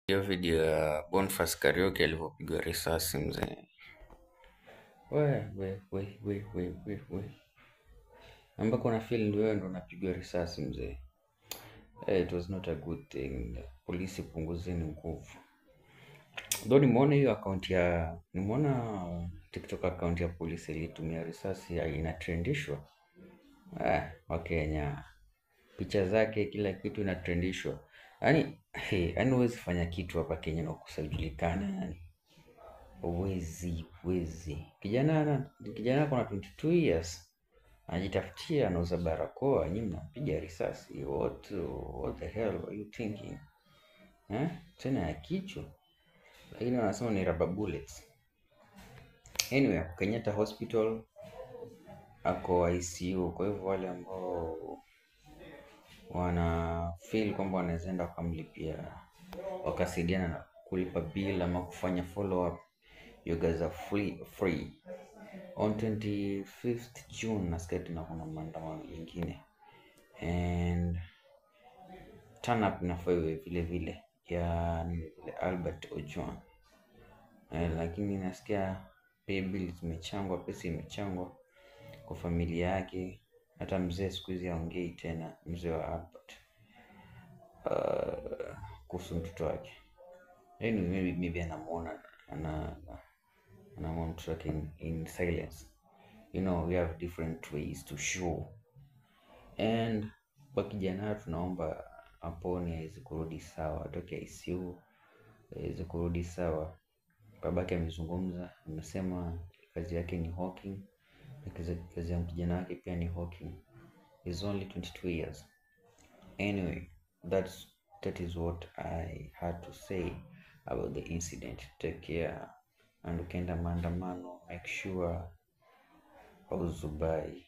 Hiyo video ya Boniface Karaoke alivyopigwa risasi mzee. We. Ambako na feel ndio wewe ndo unapigwa risasi mzee. It was not a good thing. Polisi punguzeni nguvu. Though nimeona hiyo nimeona TikTok account ya polisi ilitumia risasi inatrendishwa. Wakenya. Picha zake kila kitu inatrendishwa. Yaani huwezi fanya kitu hapa Kenya na kusajulikana yani. Wezi. Kijana kuna 22 years. Anajitafutia anauza barakoa, nyinyi mnapiga risasi. What the hell are you thinking? Tena ya kichwa. Lakini wanasema ni rubber bullets. Anyway, Kenyatta Hospital ako ICU. Kwa hivyo wale ambao wana feel kwamba wanaweza enda kumlipia wakasaidiana na kulipa bill ama kufanya follow up, you guys are free. On 25th June nasikia tena kuna maandamano mengine and turn up inafaa iwe vile vile ya Albert Ojwang. Lakini nasikia pay bill zimechangwa, pesa imechangwa kwa familia yake. Hata mzee siku hizi haongei tena, mzee wa Albert kuhusu mtoto wake. Maybe anamuona mtoto wake in silence. You know, we have different ways to show. And kwa kijana tunaomba apone aweze kurudi sawa, atoke ICU aweze kurudi sawa. Babake amezungumza, amesema kazi yake ni hawking, kazi ya kijana wake pia ni hawking. He's only 22 years. Anyway, that is what I had to say about the incident. Take care, and ukienda maandamano make sure hauzubai.